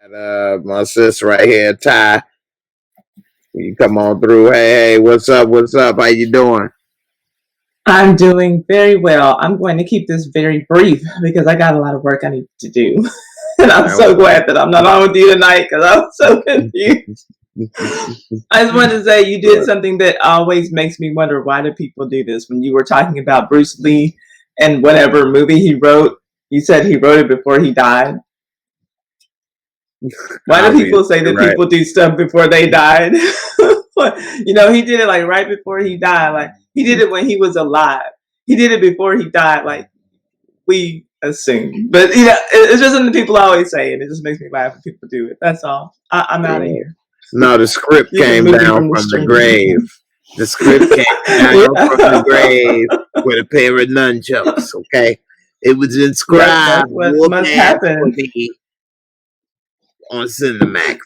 My sis right here, Ty. You come on through. Hey, what's up? What's up? How you doing? I'm doing very well. I'm going to keep this very brief because I got a lot of work I need to do. And I'm so glad that I'm not on with you tonight because I'm so confused. I just wanted to say you did something that always makes me wonder, why do people do this? When you were talking about Bruce Lee and whatever movie he wrote, you said he wrote it before he died. Why do people say that people do stuff before they died? He did it like right before he died. Like he did it when he was alive. He did it before he died. Like we assume, but it's just something people always say, and it just makes me laugh when people do it. That's all. I'm out of here. No, the script came down from the grave. The script came down from the grave with a pair of nunchucks. Okay, it was inscribed. What must happen on Cinemax.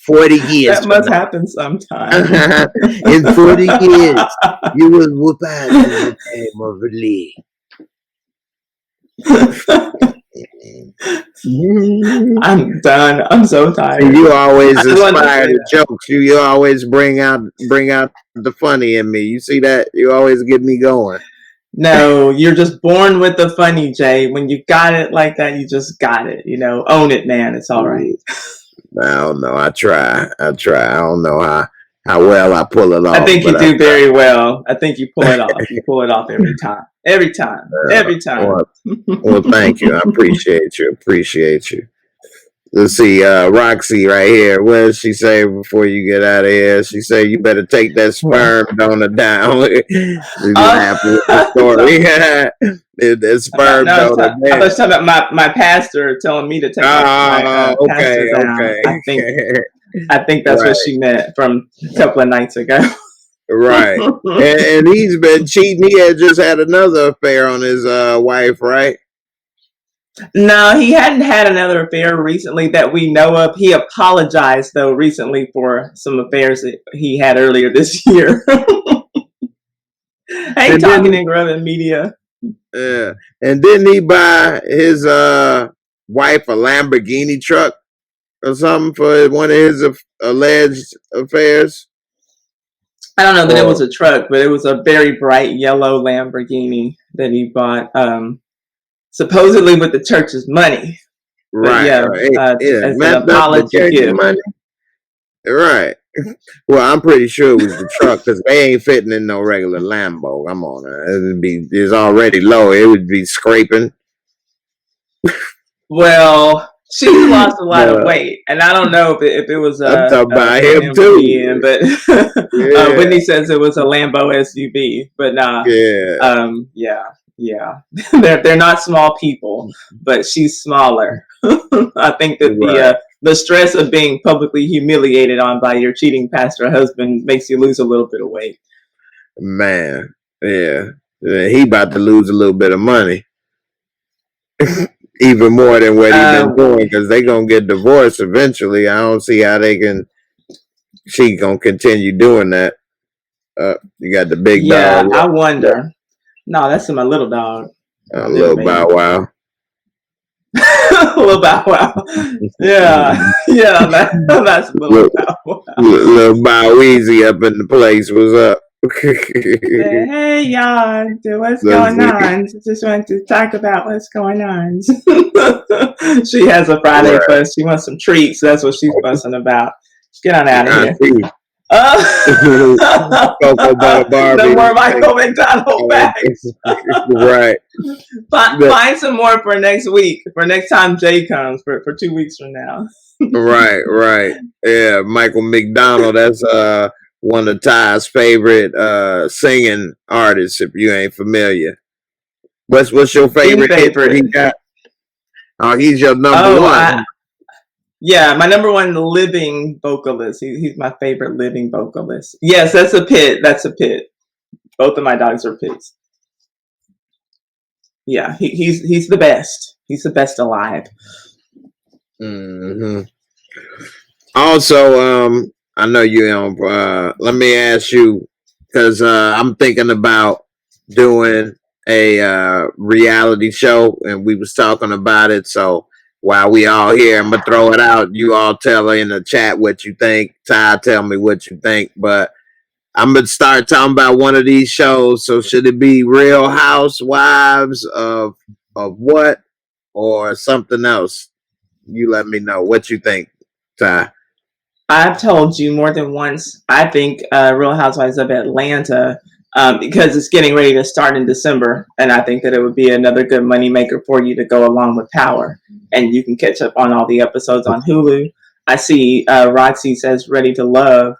40 years. That must happen sometime. In 40 years, you will whoop out in the name of Lee. I'm done. I'm so tired. You always inspire the jokes. You always bring out the funny in me. You see that? You always get me going. No, you're just born with the funny, Jay. When you got it like that, you just got it. Own it, man. It's all right. I don't know. I try. I don't know how well I pull it off. I think you do very well. I think you pull it off. You pull it off every time. Every time. Well, thank you. I appreciate you. Let's see, Roxy right here. What does she say before you get out of here? She say you better take that sperm donor down. She's happy with the story. The sperm donor. I was talking about my pastor telling me to take my pastor down. I think that's what she meant from a couple of nights ago. Right. and he's been cheating. He had just had another affair on his wife, right? No, he hadn't had another affair recently that we know of. He apologized, though, recently for some affairs that he had earlier this year. Hey, talking in Grub Media. Yeah. And didn't he buy his wife a Lamborghini truck or something for one of his alleged affairs? I don't know that it was a truck, but it was a very bright yellow Lamborghini that he bought. Supposedly with the church's money. Right. As an apology gift. Money. Right. Well, I'm pretty sure it was the truck because they ain't fitting in no regular Lambo. Come on. It's already low. It would be scraping. Well, she lost a lot of weight, and I don't know if it was about him too. But Whitney says it was a Lambo SUV. But nah. Yeah. They're not small people, but she's smaller. I think that the stress of being publicly humiliated on by your cheating pastor husband makes you lose a little bit of weight. Man, yeah. He about to lose a little bit of money. Even more than what he's been doing, because they're going to get divorced eventually. I don't see how she going to continue doing that. You got the big dog. Yeah, I wonder. No, that's my little dog. Little Bow Wow. Little Bow Wow. Yeah, that's little Bow Wow. Little Bow Weezy up in the place. What's up? Hey, y'all. What's going on? Just want to talk about what's going on. She has a Friday fuss. She wants some treats. That's what she's fussing about. Get on out of here. Cocoa Butter Barbie. No more Michael McDonald bags. Right. Find some more for next week. For next time Jay comes. For 2 weeks from now. Right. Yeah, Michael McDonald. That's one of Ty's favorite singing artists. If you ain't familiar, what's your favorite hit that he got? Oh, he's your number one. Yeah, my number one living vocalist. He's my favorite living vocalist. Yes, that's a pit. Both of my dogs are pits. Yeah, he's the best. He's the best alive. Mm-hmm. Also, I know you know. Let me ask you, because I'm thinking about doing a reality show, and we was talking about it. So while we all here, I'm gonna throw it out. You all tell her in the chat what you think. Ty, tell me what you think. But I'm gonna start talking about one of these shows. So should it be Real Housewives of what or something else? You let me know what you think, Ty. I've told you more than once. I think Real Housewives of Atlanta, because it's getting ready to start in December, and I think that it would be another good moneymaker for you to go along with Power, and you can catch up on all the episodes on Hulu. I see Roxy says Ready to Love.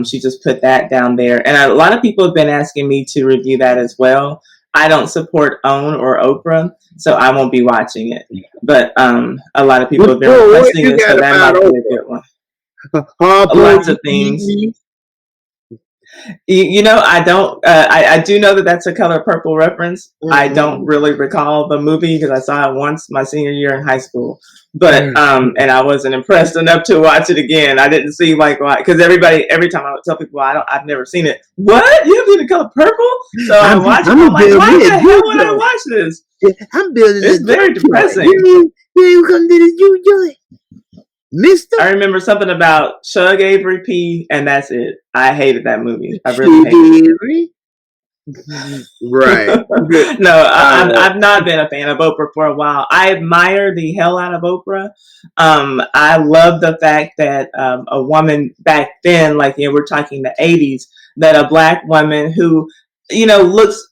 She just put that down there, and a lot of people have been asking me to review that as well. I don't support OWN or Oprah, so I won't be watching it. But a lot of people have been requesting it, so that might be a good one. Lots of things. You know, I don't. I do know that that's a Color Purple reference. Mm-hmm. I don't really recall the movie because I saw it once my senior year in high school, but and I wasn't impressed enough to watch it again. I didn't see like why, because every time I would tell people I've never seen it. What, you haven't seen The Color Purple? So I watched it. I'm like, why the hell would I watch this? I'm building. It's very depressing. You come to this, you do it. Mister? I remember something about Shug Avery P, and that's it. I hated that movie. I really hated it. Right. No, I've not been a fan of Oprah for a while. I admire the hell out of Oprah. I love the fact that a woman back then, like, you know, we're talking the 80s, that a Black woman who, you know, looks,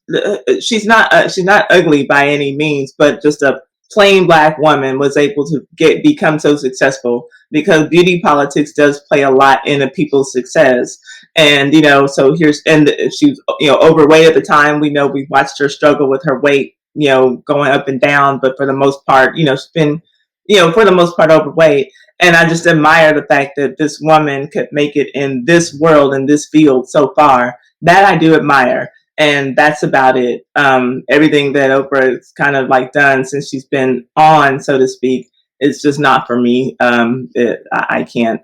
she's not ugly by any means, but just a plain Black woman was able to become so successful, because beauty politics does play a lot in a people's success. And, you know, so she was, you know, overweight at the time. We know we watched her struggle with her weight, you know, going up and down, but for the most part, you know, she's been, you know, for the most part overweight. And I just admire the fact that this woman could make it in this world, in this field so far. That I do admire. And that's about it. Everything that Oprah has kind of like done since she's been on, so to speak, is just not for me. I can't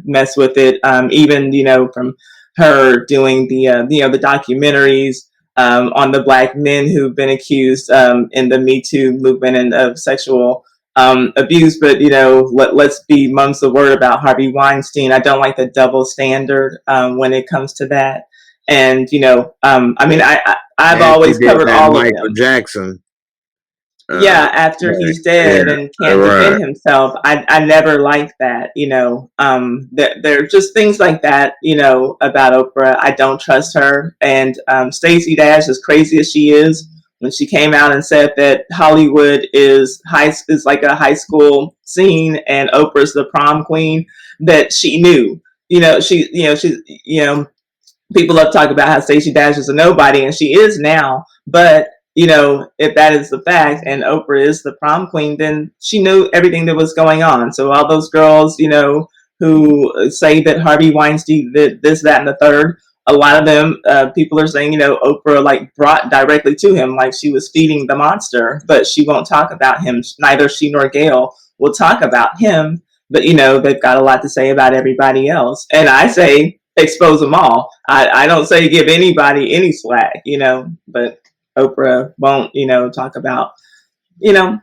mess with it. Even, you know, from her doing the you know, the documentaries on the Black men who've been accused in the Me Too movement and of sexual abuse. But, you know, let's be mum's the word about Harvey Weinstein. I don't like the double standard when it comes to that. And, you know, I mean, I've always covered all of them. Michael Jackson. Yeah, after he's dead and can't defend himself. I never liked that, you know. There are just things like that, you know, about Oprah. I don't trust her. And Stacey Dash, as crazy as she is, when she came out and said that Hollywood is like a high school scene and Oprah's the prom queen, that she knew. You know, she's, you know, people love to talk about how Stacey Dash is a nobody, and she is now. But, you know, if that is the fact and Oprah is the prom queen, then she knew everything that was going on. So all those girls, you know, who say that Harvey Weinstein did this, that, and the third, a lot of them, people are saying, you know, Oprah like brought directly to him, like she was feeding the monster, but she won't talk about him. Neither she nor Gail will talk about him. But, you know, they've got a lot to say about everybody else. And I say, expose them all. I don't say give anybody any slack, you know, but Oprah won't, you know, talk about, you know,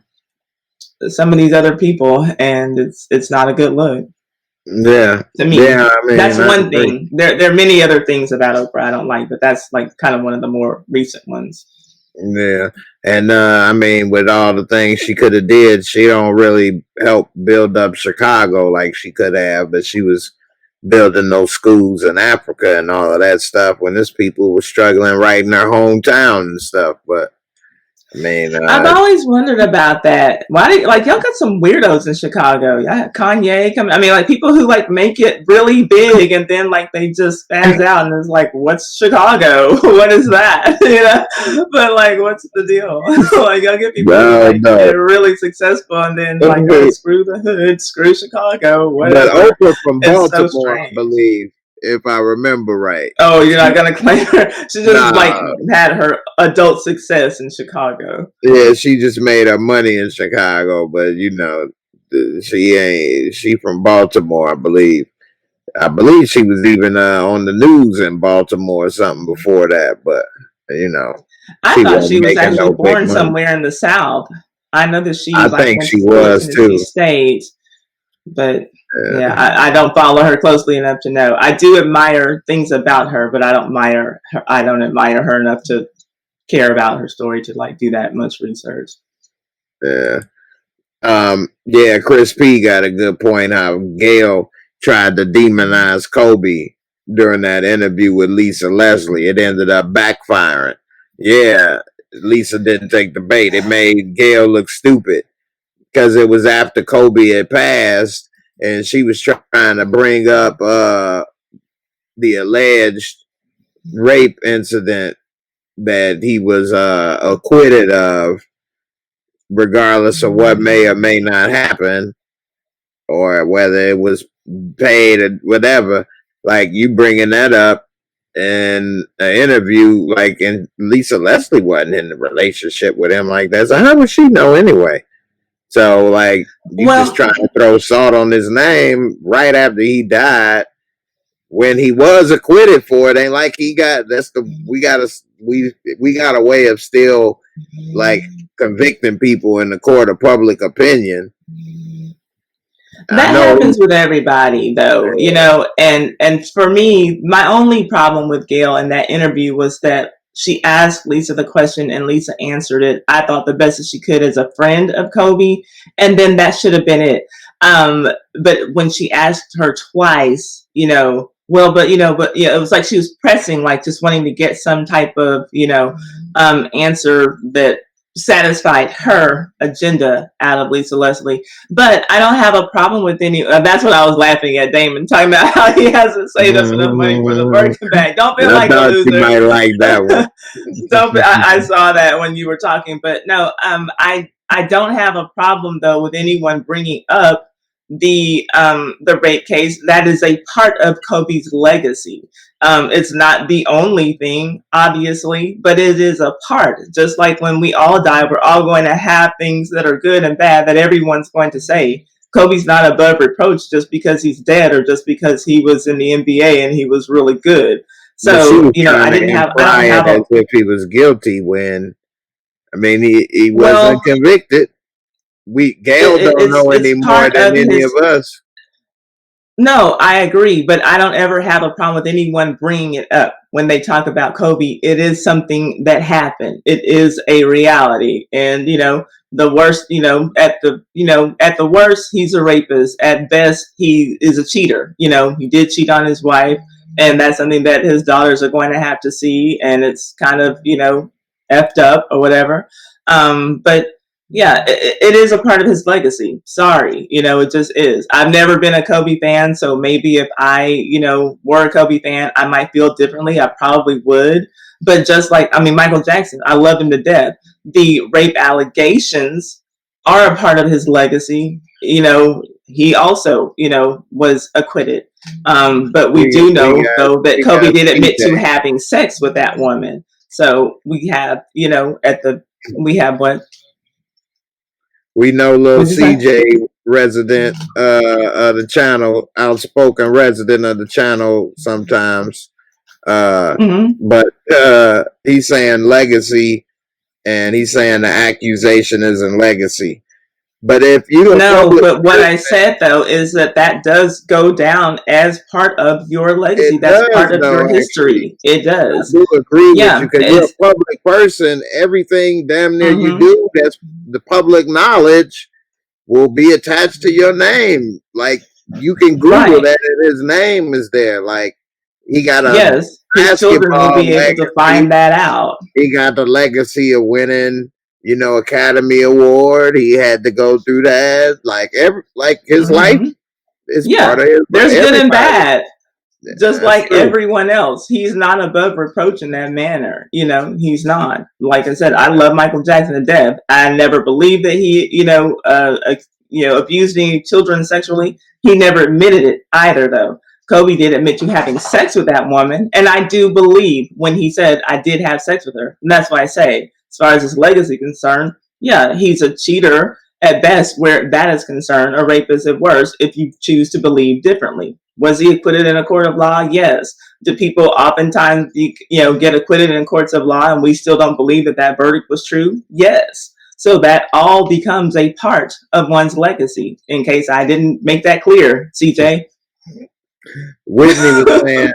some of these other people, and it's not a good look. Yeah. To me, I mean, that's one thing. There are many other things about Oprah I don't like, but that's like kind of one of the more recent ones. Yeah. And I mean, with all the things she could have did, she don't really help build up Chicago like she could have, but she was building those schools in Africa and all of that stuff when this people were struggling right in their hometown and stuff. But I mean, I've always wondered about that. Why, like, y'all got some weirdos in Chicago. Y'all had Kanye coming. I mean, like, people who like make it really big and then like they just spaz out and it's like, what's Chicago? What is that? You know? But like, what's the deal? Like, y'all get people who like get really successful and then like, oh, screw the hood, screw Chicago. Whatever. But Oprah from Baltimore, I believe, if I remember right. Oh, you're not gonna claim her? She just like had her adult success in Chicago. Yeah, she just made her money in Chicago, but you know, she from Baltimore, I believe. I believe she was even on the news in Baltimore or something before that, but you know, I thought she was actually born somewhere in the South. I know that she I like think went she to school at was Tennessee too. State, but yeah, Yeah. I don't follow her closely enough to know. I do admire things about her, but I don't admire her. I don't admire her enough to care about her story to like do that much research. Yeah. Yeah, Chris P got a good point how Gail tried to demonize Kobe during that interview with Lisa Leslie. It ended up backfiring. Yeah, Lisa didn't take the bait. It made Gail look stupid because it was after Kobe had passed and she was trying to bring up the alleged rape incident that he was acquitted of, regardless of what may or may not happen, or whether it was paid or whatever. Like, you bringing that up in an interview, like, and Lisa Leslie wasn't in a relationship with him like that. So how would she know anyway? So, like, you just Well, trying to throw salt on his name right after he died, when he was acquitted for it. Ain't like he got, we got a way of still like convicting people in the court of public opinion. I that know. happens with everybody though, you know, and for me, my only problem with Gail in that interview was that she asked Lisa the question and Lisa answered it, I thought, the best that she could as a friend of Kobe, and then that should have been it. But when she asked her twice, you know, well, but you know, but yeah, it was like she was pressing, like just wanting to get some type of, you know, answer that satisfied her agenda out of Lisa Leslie. But I don't have a problem with any. That's what I was laughing at Damon talking about how he hasn't saved us enough money for the Birkin bag. Don't feel I like a thought you loser. might like that one. Don't. I saw that when you were talking, but no. I don't have a problem though with anyone bringing up the rape case. That is a part of Kobe's legacy. It's not the only thing, obviously, but it is a part. Just like when we all die, we're all going to have things that are good and bad that everyone's going to say. Kobe's not above reproach just because he's dead or just because he was in the NBA and he was really good. But she So, was you know, trying to I don't imply it have as a, if he was guilty when, I mean, he wasn't well, convicted. Gail don't know any it's more part than of any of his. us. No, I agree, but I don't ever have a problem with anyone bringing it up when they talk about Kobe. It is something that happened. It is a reality, and you know, the worst. At the worst, he's a rapist. At best, he is a cheater. You know, he did cheat on his wife, and that's something that his daughters are going to have to see, and it's kind of, you know, effed up or whatever. But yeah, it is a part of his legacy. Sorry, you know, it just is. I've never been a Kobe fan, so maybe if I, you know, were a Kobe fan, I might feel differently. I probably would. But just like, I mean, Michael Jackson, I love him to death. The rape allegations are a part of his legacy. You know, he also, you know, was acquitted. But we We do we know, got though, that we Kobe got did admit CJ. to having sex with that woman. So we have, you know, we have what? We know little What'd you say? CJ, resident of the channel, outspoken resident of the channel sometimes. Uh, Mm-hmm. but he's saying legacy, and he's saying the accusation isn't legacy. But if you're a No, public but what person, I said though is that that does go down as part of your legacy. it That's does part of though. your Actually, history. It I does. do agree with you Yeah, because you're it's. a public person. Everything damn near you Mm-hmm. do that's the public knowledge will be attached to your name. Like, you can Google Right. that and his name is there. Like, he got a Yes, his children will basketball be able to legacy. find that out. He got the legacy of winning, you know, Academy Award. He had to go through that. Like his life Mm-hmm. is part Yeah, of his life. there's good and Everybody. bad. Just Yeah, that's like true. everyone else, he's not above reproach in that manner. You know, he's not. Like I said, I love Michael Jackson to death. I never believed that he, you know, abused any children sexually. He never admitted it either, though. Kobe did admit to having sex with that woman, and I do believe when he said I did have sex with her. And that's why I say, as far as his legacy concerned, yeah, he's a cheater at best where that is concerned, a rapist at worst, if you choose to believe differently. Was he acquitted in a court of law? Yes. Do people oftentimes, you know, get acquitted in courts of law and we still don't believe that that verdict was true? Yes. So that all becomes a part of one's legacy, in case I didn't make that clear, CJ. Whitney was saying,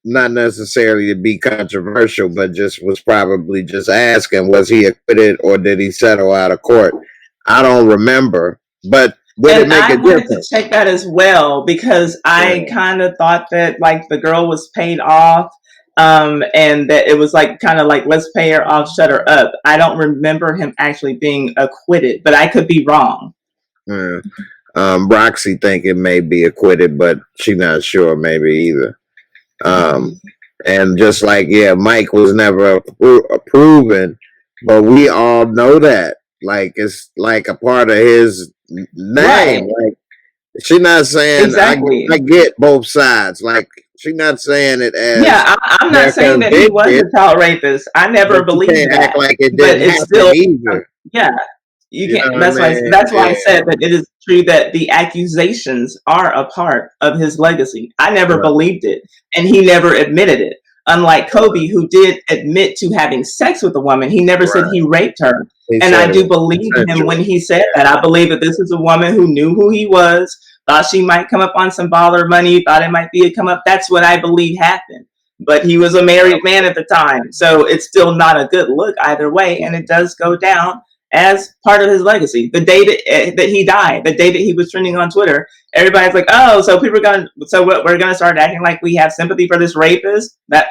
not necessarily to be controversial, but just was probably just asking, was he acquitted or did he settle out of court? I don't remember, but would it make I a wanted difference? to check that as well, because I kind of thought that like the girl was paid off, and that it was like kind of like, let's pay her off, shut her up. I don't remember him actually being acquitted, but I could be wrong. Yeah. Roxy think it may be acquitted, but she's not sure maybe either. And just like, yeah, Mike was never proven, but we all know that. Like, it's like a part of his name. Right. Like, she's not saying, Exactly. I get both sides. Like, she's not saying it as. Yeah, I'm not saying that he was a child rapist. I never believed that. Act like it But didn't it's happen still, either. yeah, you You can't. know That's what I why. mean? That's why I said that it is true that the accusations are a part of his legacy. I never believed it, and he never admitted it. Unlike Kobe, who did admit to having sex with a woman, he never said he raped her. And I do believe him when he said that. I believe that this is a woman who knew who he was, thought she might come up on some baller money, thought it might be a come up. That's what I believe happened. But he was a married man at the time, so it's still not a good look either way, and it does go down as part of his legacy. The day that he died, the day that he was trending on Twitter, everybody's like, "Oh, so people are gonna, so what, we're gonna start acting like we have sympathy for this rapist." That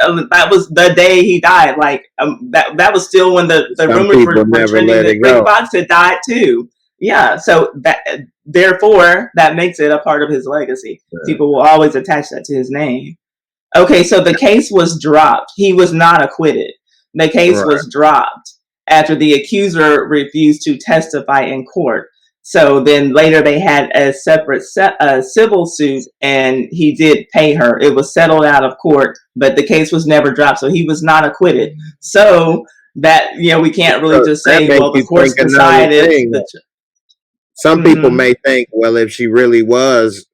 was the day he died. Like that was still when the rumors were trending that Rick Fox had died too. Yeah, so that therefore that makes it a part of his legacy. Yeah. People will always attach that to his name. Okay, so the case was dropped. He was not acquitted. The case was dropped after the accuser refused to testify in court. So then later they had a separate civil suit, and he did pay her. It was settled out of court, but the case was never dropped, so he was not acquitted. So that, we can't really just say, well, the courts decided. Some people may think, well, if she really was,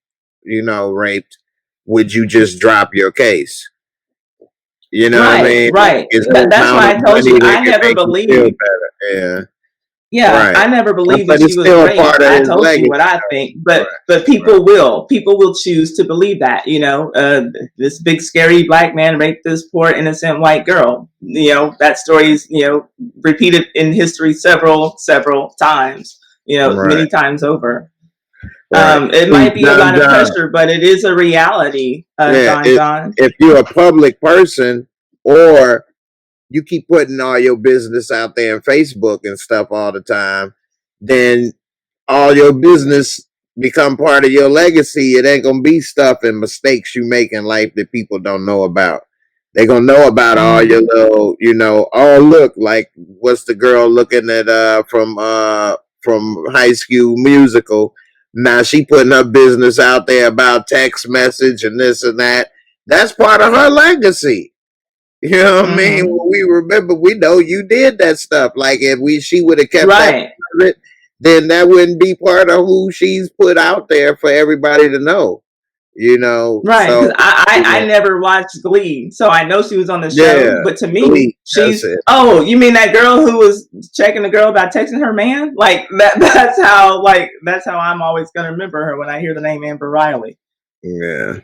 raped, would you just drop your case? You know what I mean? Right. That's why I told you I never believed. Yeah. Yeah, right. I never believed that she was raped. I told you what I think, but people will choose to believe that. This big scary black man raped this poor innocent white girl. That story is repeated in history several times. Many times over. Right. It might be a lot of pressure, but it is a reality. John. If you're a public person, or you keep putting all your business out there on Facebook and stuff all the time, then all your business become part of your legacy. It ain't gonna be stuff and mistakes you make in life that people don't know about. They're gonna know about all your little, oh look, like what's the girl looking at from High School Musical? Now she putting her business out there about text message and this and that. That's part of her legacy. You know what I mean? Well, we remember, we know you did that stuff. Like if she would have kept that private, then that wouldn't be part of who she's put out there for everybody to know. Right? Because I never watched Glee, so I know she was on the show. Yeah, but to me, Glee, she's you mean that girl who was checking the girl about texting her man? Like that's how I'm always gonna remember her when I hear the name Amber Riley. Yeah.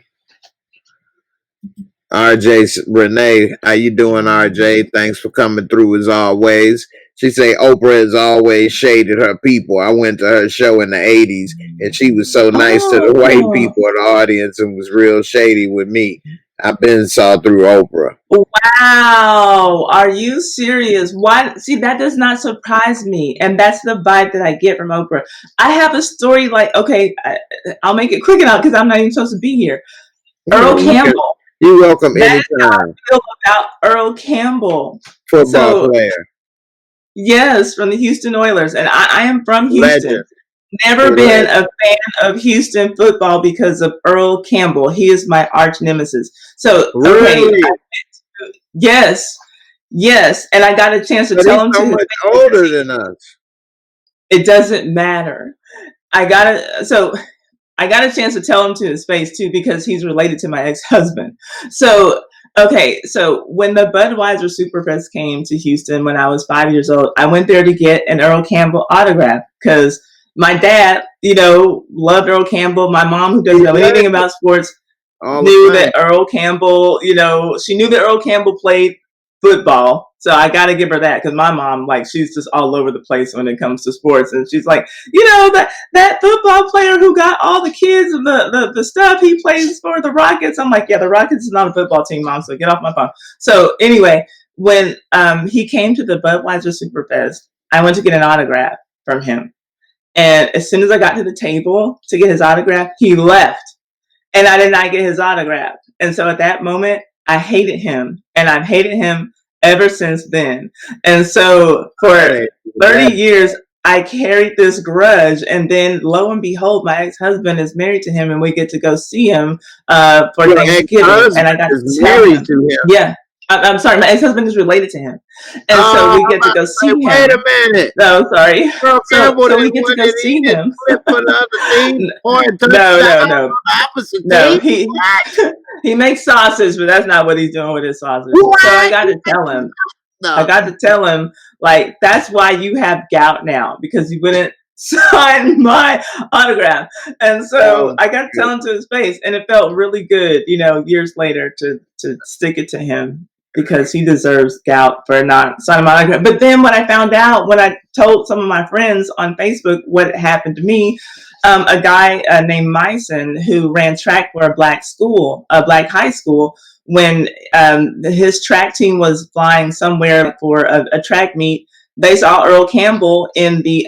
RJ Renee, how you doing, RJ? Thanks for coming through as always. She say Oprah has always shaded her people. I went to her show in the 80s, and she was so nice to the white people in the audience and was real shady with me. I've been saw through Oprah. Wow, are you serious? Why? See, that does not surprise me, and that's the vibe that I get from Oprah. I have a story like, okay, I'll make it quick enough because I'm not even supposed to be here. Earl Campbell. You're welcome anytime. That's how I feel about Earl Campbell. Football player. Yes, from the Houston Oilers. And I am from Houston. Legend. Never been a fan of Houston football because of Earl Campbell. He is my arch nemesis. So, really? Yes. And I got a chance to tell him so much older than us. It doesn't matter. I got a chance to tell him to his face too, because he's related to my ex-husband. So Okay, so when the Budweiser Superfest came to Houston when I was 5 years old, I went there to get an Earl Campbell autograph because my dad, loved Earl Campbell. My mom, who doesn't know anything about sports, knew that Earl Campbell, she knew that Earl Campbell played football. So I got to give her that because my mom, she's just all over the place when it comes to sports. And she's like, that football player who got all the kids and the stuff, he plays for the Rockets. I'm like, yeah, the Rockets is not a football team, Mom, so get off my phone. So anyway, when he came to the Budweiser Superfest, I went to get an autograph from him. And as soon as I got to the table to get his autograph, he left. And I did not get his autograph. And so at that moment, I hated him. And I've hated him ever since then. And so for 30 years, I carried this grudge. And then lo and behold, my ex-husband is married to him and we get to go see him for Thanksgiving. And I got to tell him. Yeah. I'm sorry, my ex-husband is related to him. And so we get to go see him. Wait a minute. No, sorry. So we get to go see him. No, he makes sausage, but that's not what he's doing with his sausage. What? So I got to tell him. I got to tell him, that's why you have gout now, because you wouldn't sign my autograph. And so I got to tell him to his face, and it felt really good, years later to stick it to him, because he deserves gout for not signing my autograph. But then when I found out, when I told some of my friends on Facebook what happened to me, a guy named Myson, who ran track for a black high school, when his track team was flying somewhere for a track meet, they saw Earl Campbell in the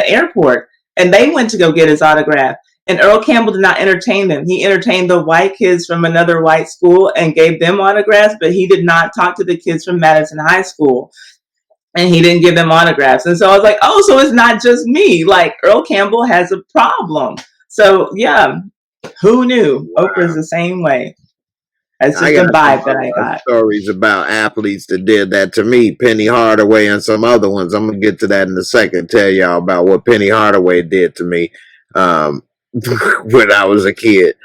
airport, and they went to go get his autograph. And Earl Campbell did not entertain them. He entertained the white kids from another white school and gave them autographs, but he did not talk to the kids from Madison High School. And he didn't give them autographs. And so I was like, oh, so it's not just me. Earl Campbell has a problem. So, yeah, who knew? Wow. Oprah's the same way. That's just the vibe that I got. Stories about athletes that did that to me, Penny Hardaway and some other ones. I'm going to get to that in a second, tell y'all about what Penny Hardaway did to me when I was a kid.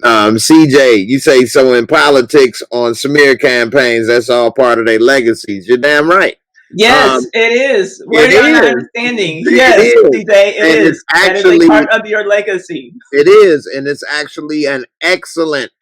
CJ, you say, so in politics on smear campaigns, that's all part of their legacies. You're damn right. Yes, it is. We're not understanding. Yes, CJ, it is. Actually, that is a part of your legacy. It is, and it's actually an excellent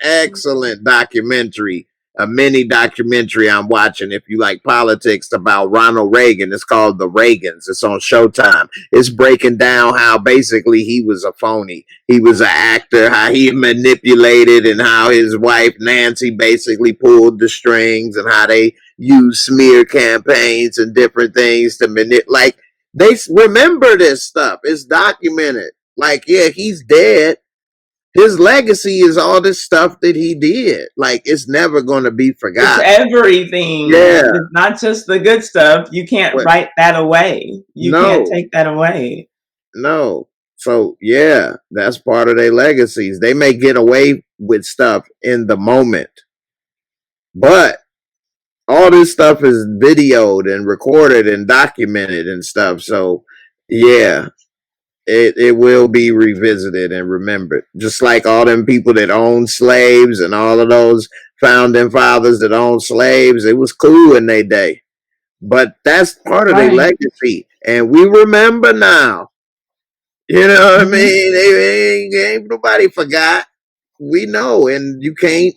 documentary. A mini documentary I'm watching, if you like politics, about Ronald Reagan. It's called The Reagans. It's on Showtime. It's breaking down how basically he was a phony. He was an actor, how he manipulated, and how his wife Nancy basically pulled the strings, and how they used smear campaigns and different things to manipulate. They remember this stuff. It's documented. Yeah, he's dead. His legacy is all this stuff that he did. It's never going to be forgotten. It's everything. Yeah. It's not just the good stuff. You can't write that away. You can't take that away. No. So, yeah, that's part of their legacies. They may get away with stuff in the moment, but all this stuff is videoed and recorded and documented and stuff. So, yeah. It will be revisited and remembered. Just like all them people that owned slaves and all of those founding fathers that owned slaves, it was cool in their day. But that's part of their legacy. And we remember now. You know what I mean? Ain't nobody forgot. We know. And you can't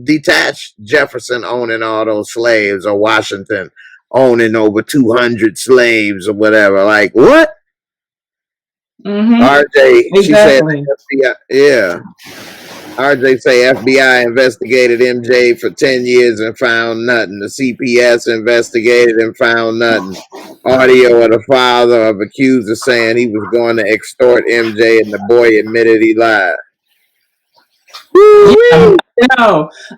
detach Jefferson owning all those slaves, or Washington owning over 200 slaves or whatever. What? RJ, exactly. She said, yeah. RJ say FBI investigated MJ for 10 years and found nothing. The CPS investigated and found nothing. Audio of the father of accuser saying he was going to extort MJ, and the boy admitted he lied.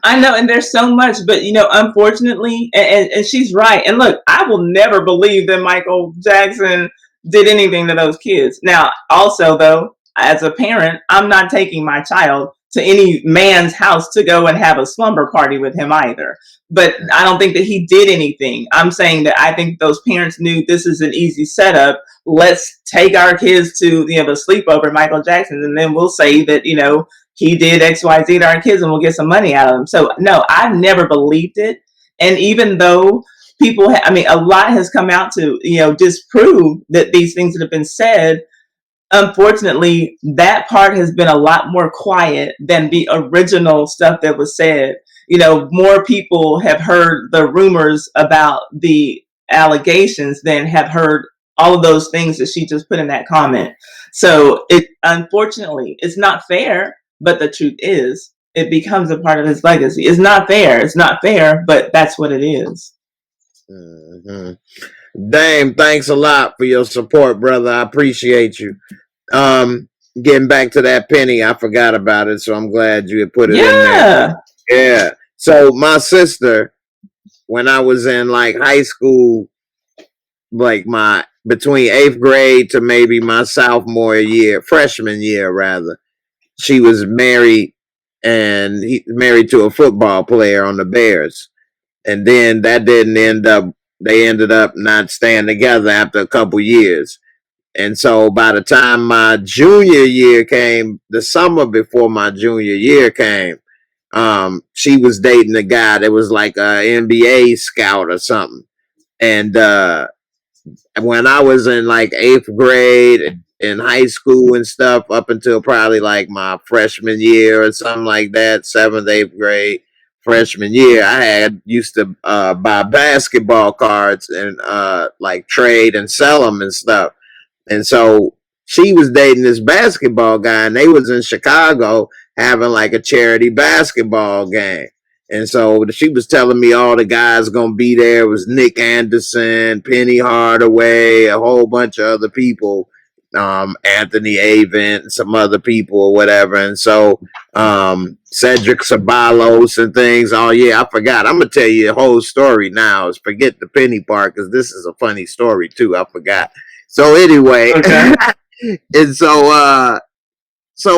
I know, and there's so much, but unfortunately, and she's right. And look, I will never believe that Michael Jackson did anything to those kids. Now, also though, as a parent, I'm not taking my child to any man's house to go and have a slumber party with him either. But I don't think that he did anything. I'm saying that I think those parents knew this is an easy setup. Let's take our kids to the sleepover at Michael Jackson, and then we'll say that he did XYZ to our kids and we'll get some money out of them. So no, I've never believed it. And even though people, a lot has come out to, disprove that these things that have been said, unfortunately, that part has been a lot more quiet than the original stuff that was said. More people have heard the rumors about the allegations than have heard all of those things that she just put in that comment. So unfortunately, it's not fair, but the truth is, it becomes a part of his legacy. It's not fair. It's not fair, but that's what it is. Mm-hmm. Dame, thanks a lot for your support, brother. I appreciate you. Getting back to that penny, I forgot about it, so I'm glad you had put it in there. Yeah. So my sister, when I was in like high school, like between 8th grade to maybe my freshman year rather, she was married, and he married to a football player on the Bears. And then that didn't they ended up not staying together after a couple years. And so by the time my junior year came, the summer before my junior year came, she was dating a guy that was like an NBA scout or something. And when I was in like 8th grade in high school and stuff, up until probably like my freshman year or something like that, 7th, 8th grade, freshman year, I used to buy basketball cards and like trade and sell them and stuff. And so she was dating this basketball guy, and they was in Chicago having like a charity basketball game. And so she was telling me all the guys gonna be there. It was Nick Anderson, Penny Hardaway, a whole bunch of other people, Anthony Avent, and some other people or whatever. And so Cedric Ceballos and things. Oh yeah, I forgot. I'm gonna tell you the whole story now. Forget the Penny part, because this is a funny story too. I forgot. So anyway, okay. And so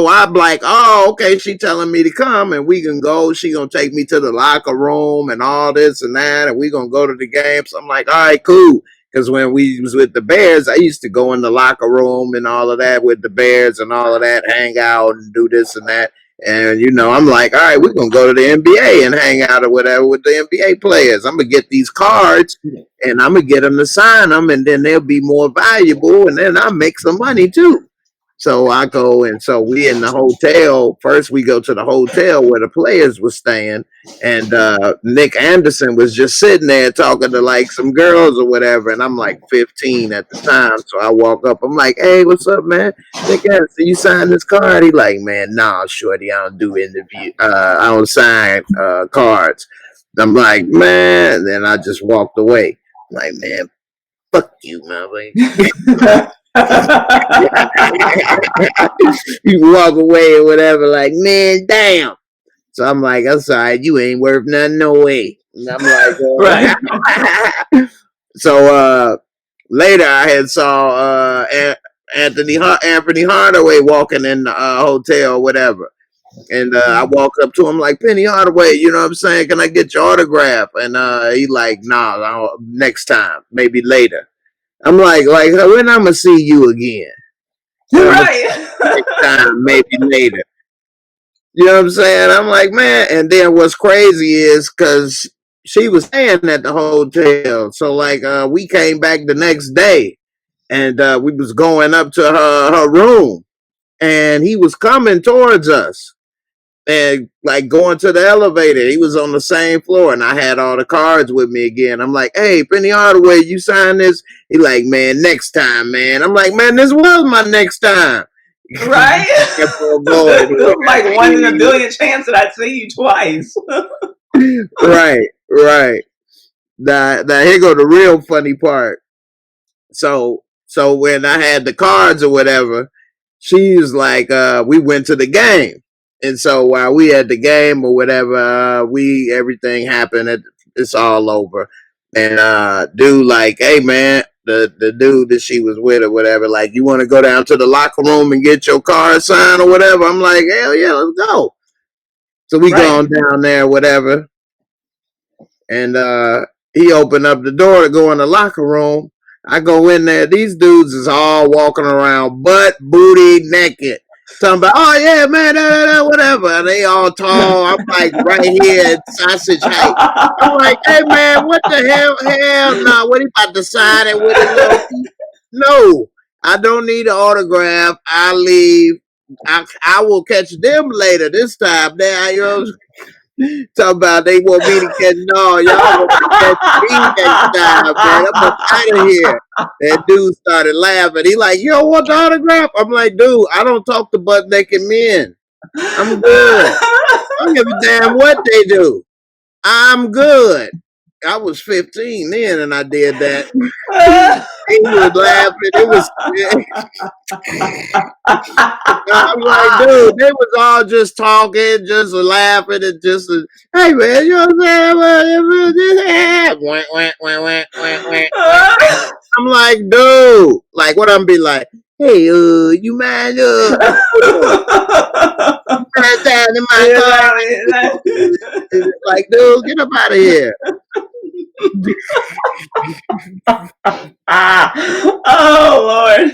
I'm like, oh, okay, she telling me to come and we can go. She gonna take me to the locker room and all this and that, and we gonna go to the game. So I'm like, all right, cool. Because when we was with the Bears, I used to go in the locker room and all of that with the Bears and all of that, hang out and do this and that. And, I'm like, all right, we're going to go to the NBA and hang out or whatever with the NBA players. I'm going to get these cards and I'm going to get them to sign them, and then they'll be more valuable, and then I'll make some money too. So I go, and so we in the hotel. First, we go to the hotel where the players were staying, and Nick Anderson was just sitting there talking to like some girls or whatever. And I'm like 15 at the time, so I walk up. I'm like, "Hey, what's up, man? Nick Anderson, you signed this card?" He like, "Man, nah, shorty, I don't do interview. I don't sign cards." I'm like, "Man," and then I just walked away. I'm like, "Man, fuck you, man." You walk away or whatever, like, man, damn. So I'm like, I'm sorry, you ain't worth nothing, no way. And I'm like, right. So later I had saw Anthony Hardaway walking in the hotel, whatever. And I walk up to him like, Penny Hardaway, you know what I'm saying? Can I get your autograph? And he like, nah, next time, maybe later. I'm like, when I'm gonna see you again? Right. Next time, maybe later. You know what I'm saying? I'm like, man. And then what's crazy is because she was staying at the hotel, so like we came back the next day, and we was going up to her room, and he was coming towards us. And like going to the elevator, he was on the same floor, and I had all the cards with me again. I'm like, "Hey, Penny Hardaway, you sign this?" He like, "Man, next time, man." I'm like, "Man, this was my next time." Right? Like 1 in a billion chance that I'd see you twice. Right. Now here go the real funny part. So when I had the cards or whatever, she was like, we went to the game. And so while we at the game or whatever, everything happened. It's all over. And dude like, hey man, the dude that she was with or whatever, like, you want to go down to the locker room and get your card signed or whatever? I'm like, hell yeah, let's go. So we going down there, whatever. And he opened up the door to go in the locker room. I go in there. These dudes is all walking around butt, booty, naked. Talking about, oh yeah, man, whatever. And they all tall. I'm like right here at sausage height. I'm like, hey man, what the hell? Hell no. What he about to sign it with his little feet? No, I don't need an autograph. I leave. I will catch them later this time. Now, you know, talking about they want me to catch. No, y'all gonna catch me next time, man. I'm up out of here. That dude started laughing. He like, you don't want the autograph? I'm like, dude, I don't talk to butt naked men. I'm good. I don't give a damn what they do. I'm good. I was 15 then, and I did that. He was laughing. It was. I'm like, dude, they was all just talking, just laughing, and just, hey man, you know what I'm saying? I'm like, dude, like what I'm be like, hey, you mind, down in my car? Like, dude, get up out of here. Oh Lord.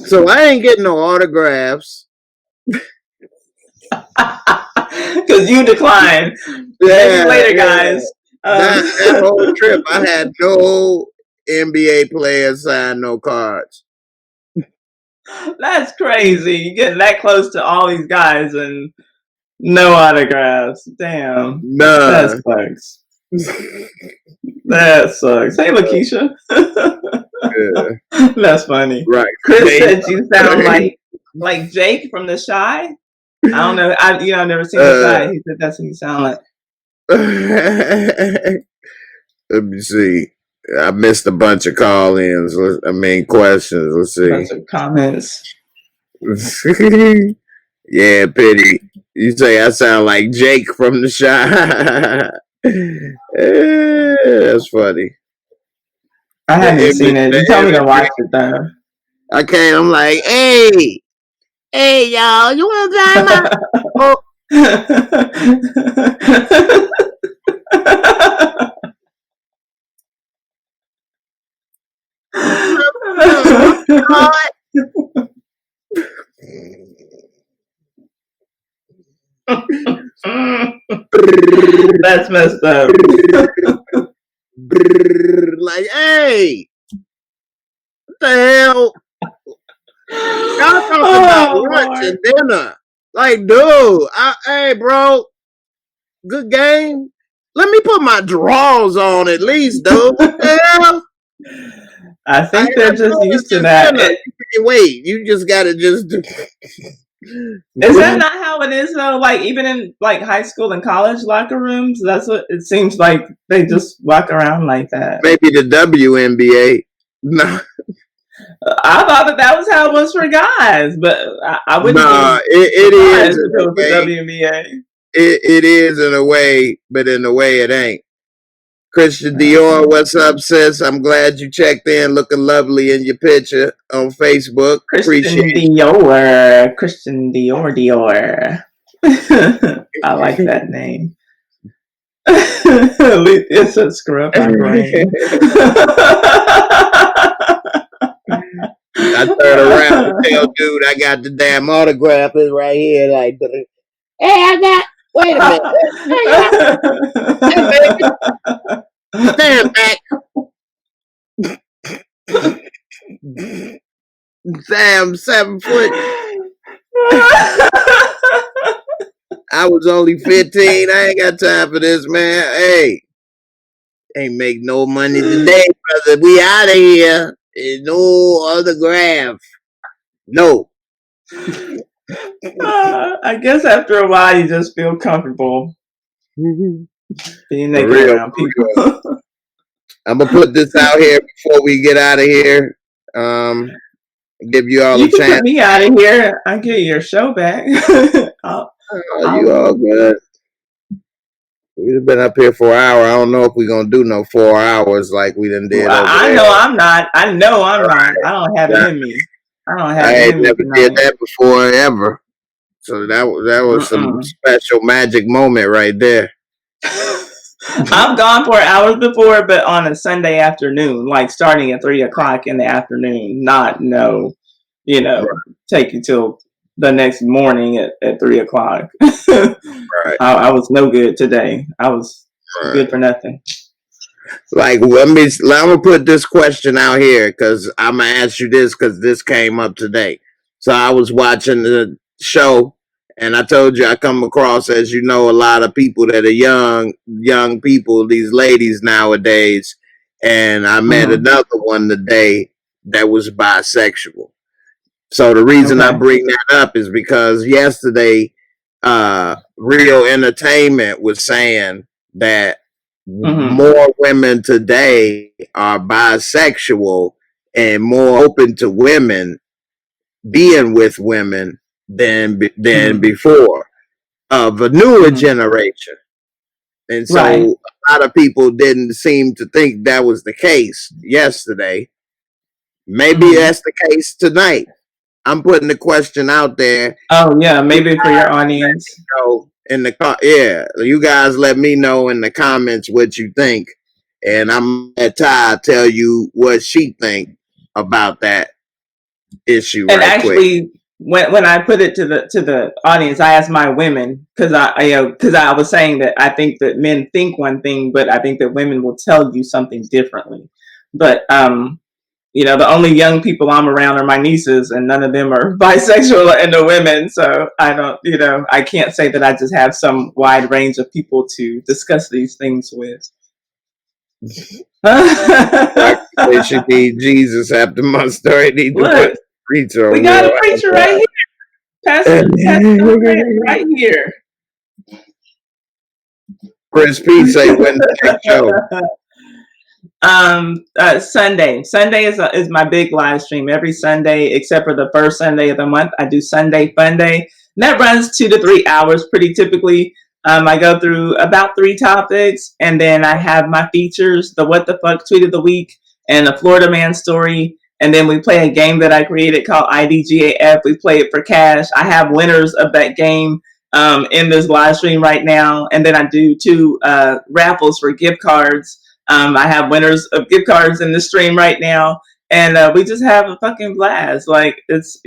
So I ain't getting no autographs. Because you declined. Maybe later, guys. That whole trip, I had no NBA players sign no cards. That's crazy. You get that close to all these guys and no autographs. Damn. None. That sucks. That sucks. Hey, Lakeisha. Yeah. That's funny. Right. Chris said you sound like Jake from The Shy. I don't know. I've never seen The Shy. He said that's what you sound like. Let me see. I missed a bunch of call-ins. Questions. Let's see. Bunch of comments. Yeah, pity. You say I sound like Jake from The Shy. That's funny. I haven't seen it. You told me to watch it though. Okay, I'm like, hey y'all, you want to drive my? Oh. That's messed up. Like, hey, what the hell? Y'all talking about lunch and dinner. Like, dude, hey, bro, good game. Let me put my drawers on at least, dude. What the hell? I think they're just used to that. Wait, you just gotta just do. Is that not how it is though? Like even in like high school and college locker rooms, that's what it seems like. They just walk around like that. Maybe the WNBA. No. I thought that was how it was for guys, but I wouldn't. Nah, it is in a way. WNBA. It is in a way, but in a way it ain't. Christian Dior, what's up, sis? I'm glad you checked in, looking lovely in your picture on Facebook. Christian Dior. Christian Dior. I like that name. It's a screw up my brain. I turn around and tell dude I got the damn autograph is right here. Like, hey, I got. Wait a minute. Hey, baby. Stand back. Damn, 7 foot. I was only 15. I ain't got time for this, man. Hey, ain't make no money today, brother. We out of here. There's no autograph. No. I guess after a while you just feel comfortable being naked around people. I'm gonna put this out here before we get out of here. Give you all a chance. Put me out of here. I'll get your show back. You all good? We've been up here for an hour. I don't know if we're gonna do no 4 hours like we done did. I know I'm not. I don't have it in me. I ain't never did that before ever. So that was some special magic moment right there. I've gone for hours before, but on a Sunday afternoon, like starting at 3 o'clock in the afternoon. take you till the next morning at 3 o'clock. Right. I was no good today. I was good for nothing. Like, I'm gonna put this question out here because I'm gonna ask you this because this came up today. So I was watching the show, and I told you I come across, as you know, a lot of people that are young people, these ladies nowadays, and I met another one today that was bisexual. So the reason I bring that up is because yesterday, Real Entertainment was saying that more women today are bisexual and more open to women being with women than before, of a newer generation. And so a lot of people didn't seem to think that was the case yesterday. Maybe that's the case tonight. I'm putting the question out there. Oh yeah, maybe for your audience. In the you guys let me know in the comments what you think, and I'm at Ty tell you what she think about that issue. And actually, when I put it to the audience, I asked my women because I was saying that I think that men think one thing, but I think that women will tell you something differently. But the only young people I'm around are my nieces, and none of them are bisexual and the women. So I don't, I can't say that I just have some wide range of people to discuss these things with. They should need Jesus after my story. Need to put preacher. We got a preacher right here, Pastor right here. Chris P say when the next show. Sunday. Sunday is my big live stream every Sunday, except for the first Sunday of the month. I do Sunday Fun Day. And that runs 2 to 3 hours pretty typically. I go through about 3 topics, and then I have my features, the What the Fuck Tweet of the Week and the Florida Man story. And then we play a game that I created called IDGAF. We play it for cash. I have winners of that game in this live stream right now. And then I do 2 raffles for gift cards. I have winners of gift cards in the stream right now. And we just have a fucking blast. Like, it's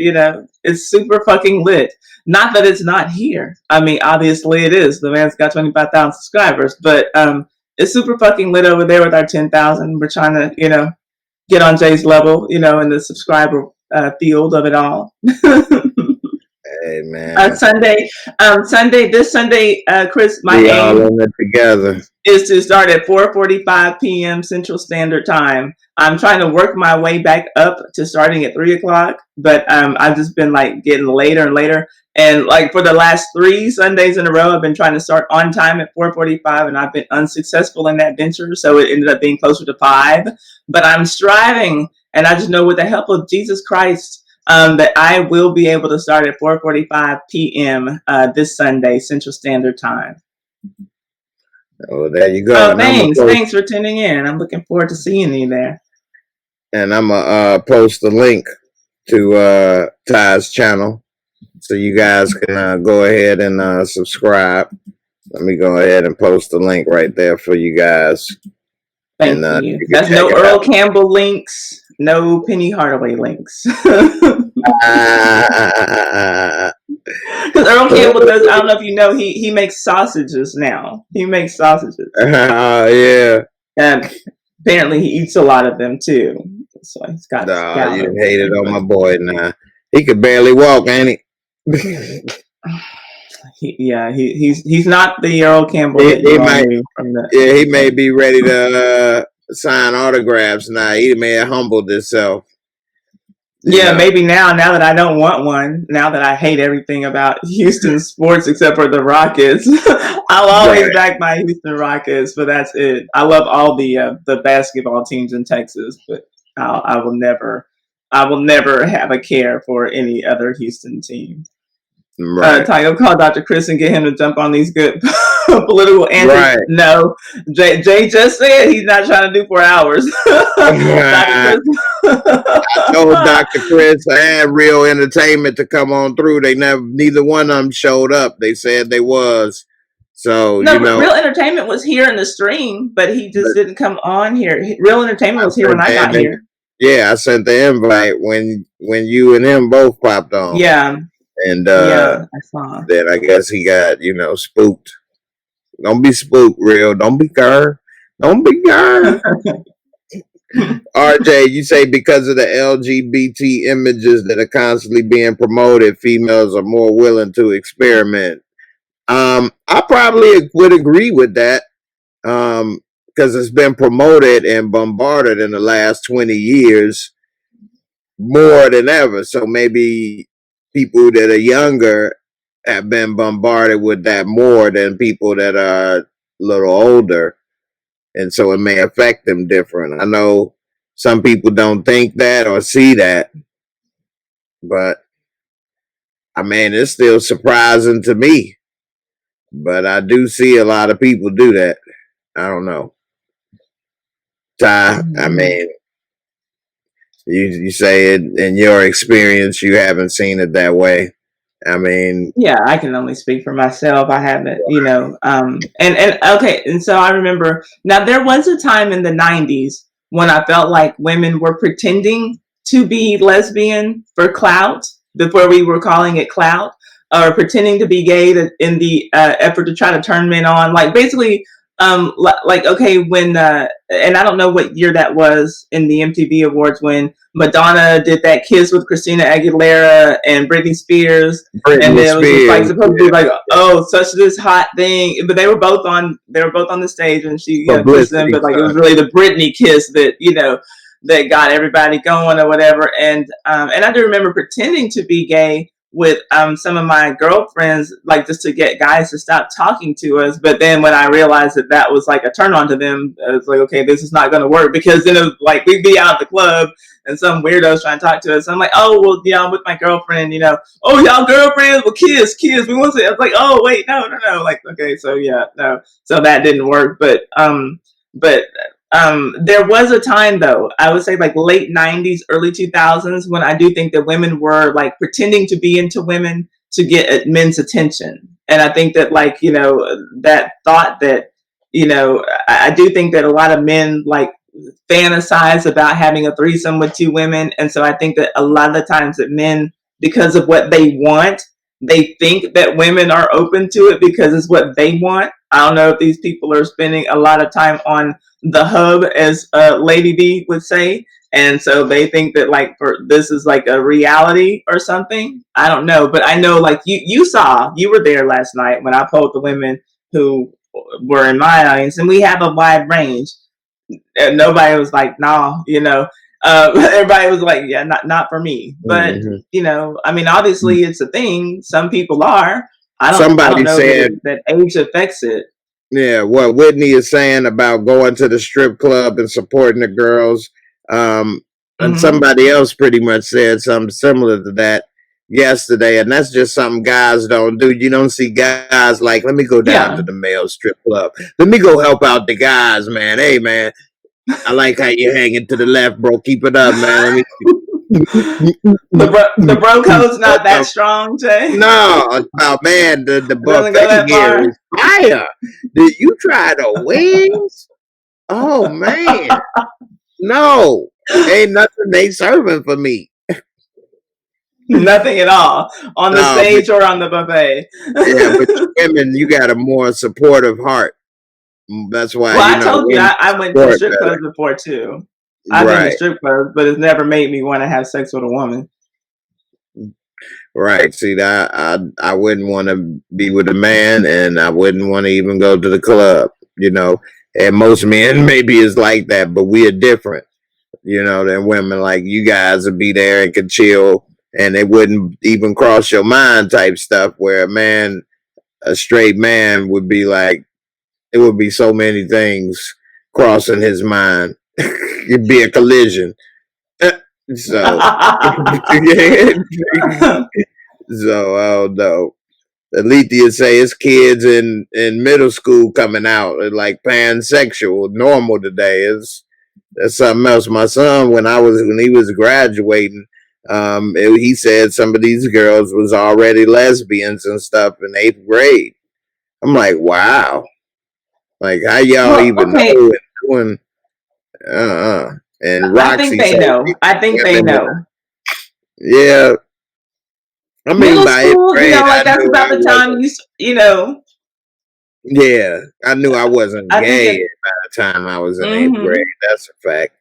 super fucking lit. Not that it's not here. I mean, obviously it is. The man's got 25,000 subscribers. But it's super fucking lit over there with our 10,000. We're trying to, get on Jay's level, in the subscriber field of it all. Hey man. This Sunday, Chris, my aim in it together is to start at 4:45 p.m. Central Standard Time. I'm trying to work my way back up to starting at 3 o'clock, but I've just been like getting later and later. And like for the last 3 Sundays in a row, I've been trying to start on time at 4:45, and I've been unsuccessful in that venture. So it ended up being closer to 5. But I'm striving, and I just know with the help of Jesus Christ, that I will be able to start at 4:45 p.m. This Sunday, Central Standard Time. Oh, there you go. Oh, thanks for tuning in. I'm looking forward to seeing you there. And I'm gonna post the link to Ty's channel, so you guys can go ahead and subscribe. Let me go ahead and post the link right there for you guys. Thank you. That's no Earl Campbell links, no Penny Hardaway links. Because Earl Campbell does, I don't know if you know, he makes sausages now. He makes sausages. Yeah. And apparently he eats a lot of them too. So he's got. You hated on my boy now. He could barely walk, ain't he? He's not the Earl Campbell. He may be ready to sign autographs now. He may have humbled himself. Yeah, maybe now that I don't want one, now that I hate everything about Houston sports except for the Rockets, I'll always back my Houston Rockets, but that's it. I love all the basketball teams in Texas, but I will never have a care for any other Houston team. Right. Tayo, call Dr. Chris and get him to jump on these good political answers. Right. No, Jay just said he's not trying to do 4 hours. I told Dr. Chris I had Real Entertainment to come on through. Neither one of them showed up. They said they was. So, Real Entertainment was here in the stream, but he just didn't come on here. Real Entertainment was here when I got here. Yeah, I sent the invite when you and him both popped on. Yeah. And Yeah, I saw. then I guess he got, spooked. Don't be spooked, real. Don't be car. Don't be car. RJ, you say because of the LGBT images that are constantly being promoted, females are more willing to experiment. I probably would agree with that. Because it's been promoted and bombarded in the last 20 years more than ever. So maybe people that are younger have been bombarded with that more than people that are a little older. And so it may affect them different. I know some people don't think that or see that, but I mean, it's still surprising to me. But I do see a lot of people do that. I don't know. Ty, I mean, you say it in your experience, you haven't seen it that way. I mean, Yeah, I can only speak for myself. I haven't, and okay, and so I remember now there was a time in the 90s when I felt like women were pretending to be lesbian for clout before we were calling it clout, or pretending to be gay in the effort to try to turn men on. Like basically, like okay, when and I don't know what year that was in the MTV Awards when Madonna did that kiss with Christina Aguilera and Britney Spears, and Britney then it was just like Spears, supposed to be like, oh, such this hot thing, but they were both on the stage, and she kissed them, publicity but like it was stunt. really the Britney kiss that that got everybody going or whatever, and I do remember pretending to be gay with some of my girlfriends, like just to get guys to stop talking to us. But then when I realized that that was like a turn on to them, it's like, okay, this is not going to work, because then it was like we'd be out at the club and some weirdos trying to talk to us. I'm like, oh well, yeah, I'm with my girlfriend, Oh, y'all girlfriends? Well, kiss. We want to. I was like, oh wait, no. Like, okay, so yeah, no, so that didn't work. But there was a time though, I would say like late 90s, early 2000s, when I do think that women were like pretending to be into women to get men's attention. And I think that like, that thought that, I do think that a lot of men like fantasize about having a threesome with two women. And so I think that a lot of the times that men, because of what they want, they think that women are open to it because it's what they want. I don't know if these people are spending a lot of time on the hub, as Lady B would say, and so they think that like this is like a reality or something. I don't know, but I know like you were there last night when I polled the women who were in my audience, and we have a wide range. And nobody was like, nah, everybody was like, yeah, not for me. But I mean, obviously it's a thing. Some people are. I don't Somebody know said, that age affects it. yeah, what Whitney is saying about going to the strip club and supporting the girls. And Mm-hmm. somebody else pretty much said something similar to that yesterday. And that's just something guys don't do. You don't see guys like, let me go down Yeah. to the male strip club. Let me go help out the guys, man. Hey, man, I like how you're hanging to the left, bro. Keep it up, man. Let me. The bro code's not that strong, Jay. No, man, the It doesn't go buffet that here far. is fire. Did you try the wings? Oh man, no, ain't nothing they serving for me. Nothing at all on the No, but stage or on the buffet. yeah, but women, you got a more supportive heart. That's why Well, I told you women I went to support strip better. clubs before too. I've been to Right, strip clubs, but it's never made me want to have sex with a woman. right. See that I wouldn't want to be with a man, and I wouldn't want to even go to the club. And most men maybe is like that, but we are different. Than women. Like you guys would be there and could chill, and it wouldn't even cross your mind type stuff. Where a straight man would be like, it would be so many things crossing his mind. It'd be a collision. So, so I don't know. Alethea say it's kids in middle school coming out like pansexual, normal today. That's something else. My son, when he was graduating, he said some of these girls was already lesbians and stuff in 8th grade. I'm like, wow, like how y'all Well, even okay. know and doing? And I think Roxy they said know. I think they women know. yeah. I mean, Middle by eighth school, grade, I like that's knew about I the time wasn't. you know. Yeah, I knew I wasn't I think gay it. by the time I was in eighth grade. Hmm. That's a fact.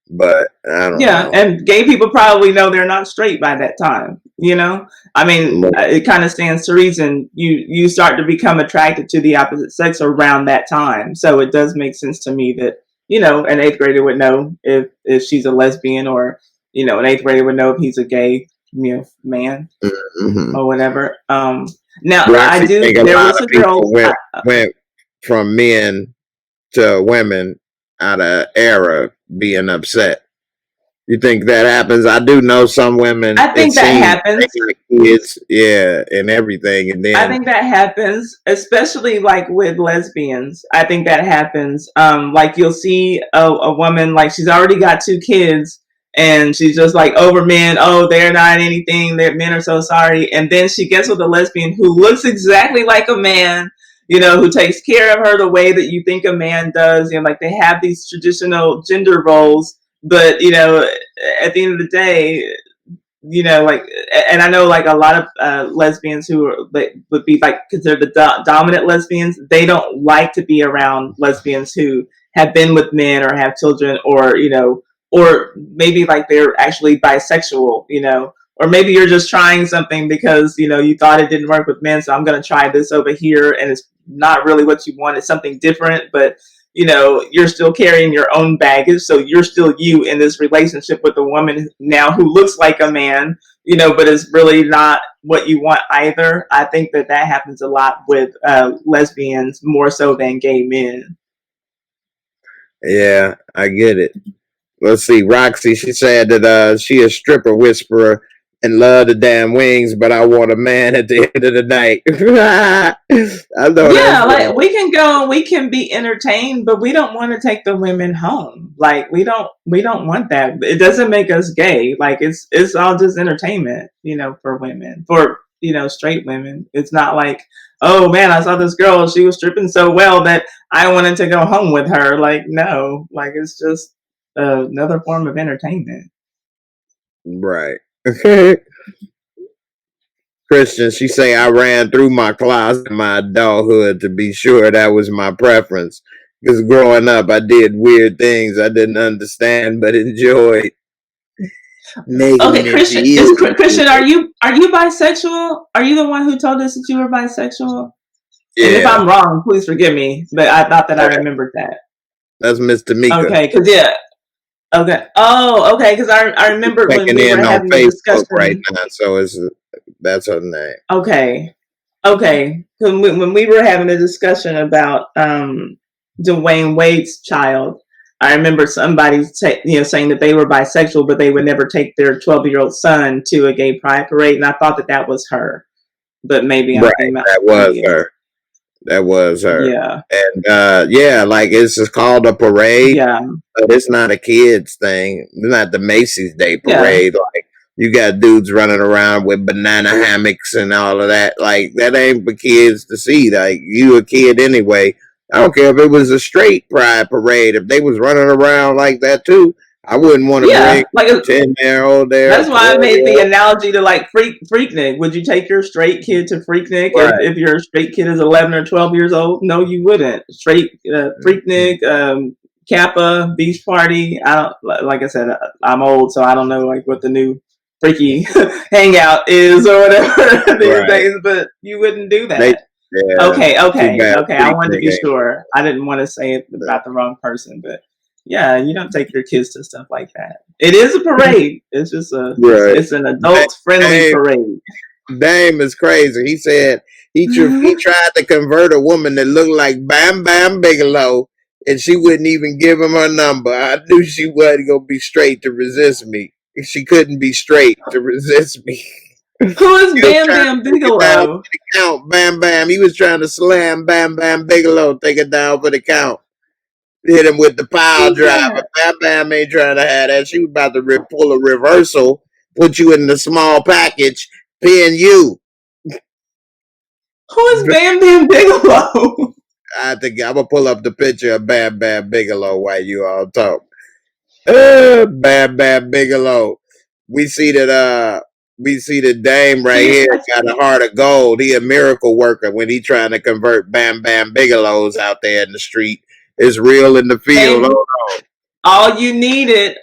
But I don't Yeah, know. and gay people probably know they're not straight by that time. I mean, But, it kind of stands to reason. You start to become attracted to the opposite sex around that time, so it does make sense to me that an eighth grader would know if she's a lesbian, or an eighth grader would know if he's a gay man mm-hmm. or whatever. Now I Roxy do. think a There lot was of a girl. people went from men to women out of era being upset. You think that happens? I do know some women. I It think that seems they happens. got kids, yeah, and everything, and I then think that happens, especially like with lesbians. I think that happens. Like you'll see a woman, like she's already got 2 kids, and she's just like over men. Oh, they're not anything. Their men are so sorry. And then she gets with a lesbian who looks exactly like a man. Who takes care of her the way that you think a man does. Like they have these traditional gender roles, but at the end of the day, like, and I know like a lot of lesbians who would be like considered the dominant lesbians. They don't like to be around lesbians who have been with men or have children, or maybe like they're actually bisexual, or maybe you're just trying something because you thought it didn't work with men, so I'm going to try this over here, and it's not really what you want. It's something different, but you're still carrying your own baggage. So you're still you in this relationship with a woman now who looks like a man, but is really not what you want either. I think that happens a lot with lesbians more so than gay men. yeah, I get it. Let's see, Roxy. She said that she a stripper whisperer and love the damn wings, but I want a man at the end of the night. I know that's Yeah, right. like we can go and we can be entertained, but we don't want to take the women home. Like we don't want that. It doesn't make us gay. Like it's all just entertainment, for women. For straight women. It's not like, oh man, I saw this girl, she was stripping so well that I wanted to go home with her. Like no, like it's just another form of entertainment. Right. Christian, she say I ran through my closet in my adulthood to be sure that was my preference. Because growing up, I did weird things I didn't understand but enjoyed, making Okay, me Christian, feel Christian, good. are you bisexual? Are you the one who told us that you were bisexual? And if Yeah, I'm wrong, please forgive me, but I thought that I remembered that. that's Miss Tamika. Okay, because yeah, okay. Oh, okay, because I remembered when Checking we were in on having the Facebook right discussion. now, so that's her name. Okay, okay, when we were having a discussion about Dwayne Wade's child, I remember somebody saying that they were bisexual, but they would never take their 12-year-old son to a gay pride parade, and I thought that was her, but maybe I'm Right, thinking about that was somebody else. her. That was her. Yeah, And yeah, like it's just called a parade, yeah, but it's not a kids thing. It's not the Macy's Day yeah, parade. Like you got dudes running around with banana hammocks and all of that. Like that ain't for kids to see. Like you a kid anyway. I don't care if it was a straight pride parade. If they was running around like that too, I wouldn't want to bring yeah. Like 10-year-old there, that's why I made the 12-year-old. analogy to like Freaknik. Would you take your straight kid to Freaknik Right. if your straight kid is 11 or 12 years old? No, you wouldn't. Straight Freaknik, Kappa, Beach Party. I don't, like I said, I'm old, so I don't know like what the new freaky hangout is or whatever these Right. days. But you wouldn't do They that. yeah. Okay, Too okay, bad okay. I freak wanted to be nigga sure. I didn't want to say it about the wrong person, but yeah, you don't take your kids to stuff like that. It is a parade. It's just right. it's an adult friendly Dame, parade. Dame is crazy. He said he tried to convert a woman that looked like Bam Bam Bigelow, and she wouldn't even give him her number. I knew she wasn't gonna be straight to resist me. She couldn't be straight to resist me. Who is He was Bam trying to Bam take it down for Bigelow? the count. Bam Bam. He was trying to slam Bam Bam Bigelow, take it down for the count. Hit him with the pile Who's driver. that? Bam Bam ain't trying to have that. She was about to pull a reversal, put you in the small package, pin you. Who is Bam Bam Bigelow? I think I'm gonna pull up the picture of Bam Bam Bigelow while you all talk. Bam Bam Bigelow. We see that Dame right here got a heart of gold. He a miracle worker when he trying to convert Bam Bam Bigelows out there in the street. It's real in the field. Baby, Hold on. all you needed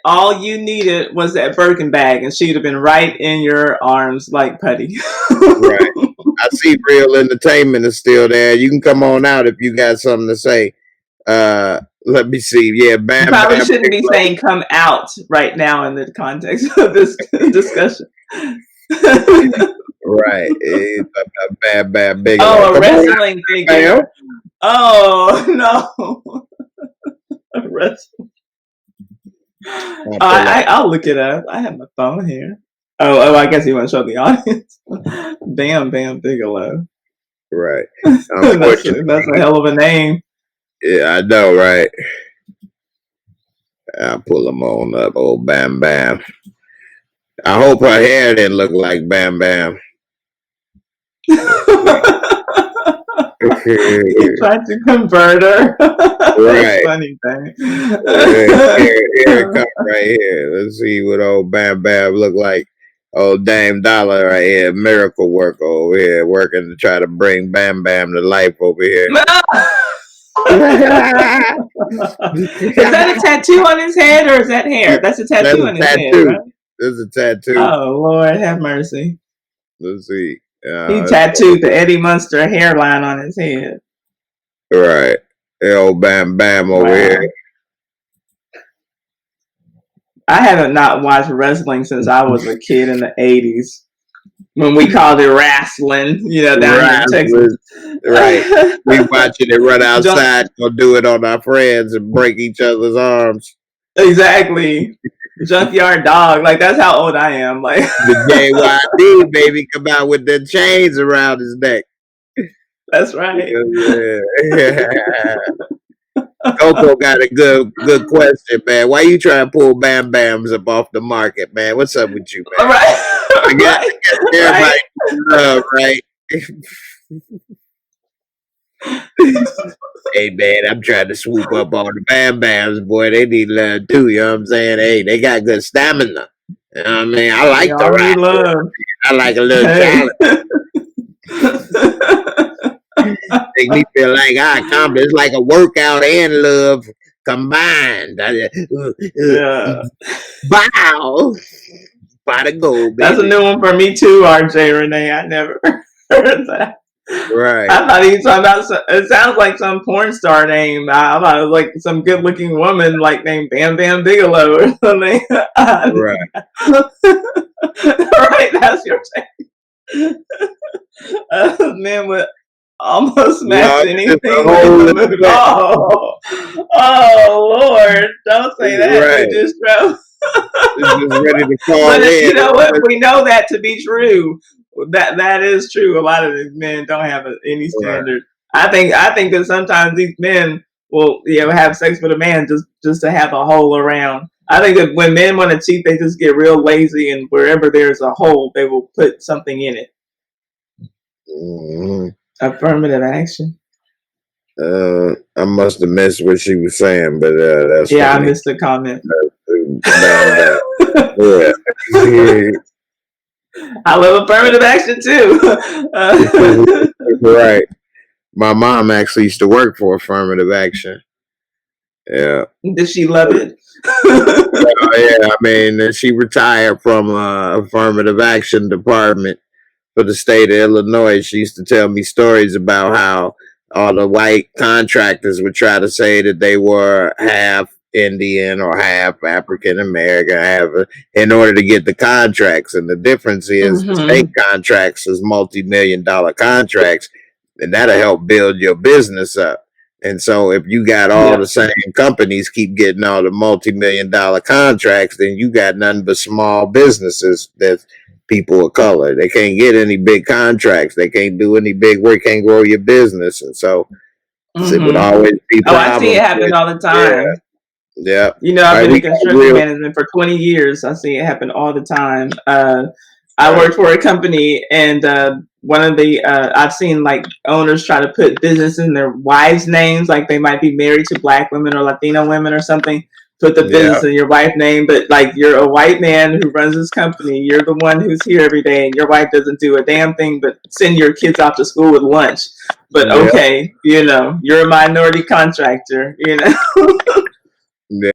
was that Birkin bag, and she'd have been right in your arms like putty. Right. I see real entertainment is still there. You can come on out if you got something to say. Let me see. Yeah, Bam You probably Bam shouldn't be Bigelow. saying "come out" right now in the context of this discussion. Right. It's a Bam Bam Bigelow. Oh, a Come on wrestling out, figure. Bam. Oh no, a wrestling. I'll look it up. I have my phone here. Oh, I guess you want to show the audience. Bam Bam Bigelow. Right. That's a hell of a name. Yeah, I know, right? I'll pull them on up, old Bam Bam. I hope her hair didn't look like Bam Bam. He tried to convert her. Right. Funny thing. Here it comes right here. Let's see what old Bam Bam look like. Old Dame Dollar right here, miracle worker over here, working to try to bring Bam Bam to life over here. Is that a tattoo on his head or is that hair? That's a tattoo on his head, right? That's a tattoo. Oh, Lord, have mercy. Let's see. He tattooed the Eddie Munster hairline on his head. Right. The old Bam Bam over here. I haven't not watched wrestling since I was a kid in the 80s. When we called it wrestling, down here in Texas. Right. We watching it run outside, go do it on our friends and break each other's arms. Exactly. Junkyard Dog. Like, that's how old I am. Like the JYD baby come out with the chains around his neck. That's right. Yeah. Coco got a good question, man. Why you trying to pull Bam Bams up off the market, man? What's up with you, man? Right. I guess everybody love, right? Hey, man, I'm trying to swoop up on the Bam Bams, boy. They need love too, you know what I'm saying? Hey, they got good stamina. You know what I mean? I like the ride. Love. I like a little challenge. Make me feel like I accomplished. It's like a workout and love combined. Yeah. Wow. By the gold, baby. That's a new one for me too, RJ Renee. I never heard that. Right. I thought he was talking about. It sounds like some porn star name. I thought it was like some good-looking woman, like named Bam Bam Bigelow or something. Right. Right. That's your take. Man would almost match anything. Oh, Lord! Don't say that. Right. Just ready to fall but in. You know what? We know that to be true. That is true. A lot of these men don't have any standard. Right. I think that sometimes these men will have sex with a man just to have a hole around. I think that when men want to cheat, they just get real lazy, and wherever there's a hole, they will put something in it. Mm-hmm. Affirmative action. I must have missed what she was saying, but that's funny. I missed the comment. I love affirmative action too. Right. My mom actually used to work for affirmative action. Yeah. Did she love it? Yeah, I mean, she retired from affirmative action department for the state of Illinois. She used to tell me stories about how all the white contractors would try to say that they were half Indian or half African American, in order to get the contracts. And the difference is the state contracts is multi-million-dollar contracts, and that'll help build your business up. And so if you got all the same companies keep getting all the multi-million-dollar contracts, then you got nothing but small businesses that people of color. They can't get any big contracts. They can't do any big work, can't grow your business. And so it would always be problems. I see it happen all the time. Yeah. I've been in construction management for 20 years. I see it happen all the time. I worked for a company, and one of the I've seen like owners try to put business in their wives' names, like they might be married to Black women or Latino women or something, put the Yeah. business in your wife's name, but like you're a white man who runs this company. You're the one who's here every day, and your wife doesn't do a damn thing but send your kids off to school with lunch. But Yeah. okay, you know, you're a minority contractor, you know. Yeah.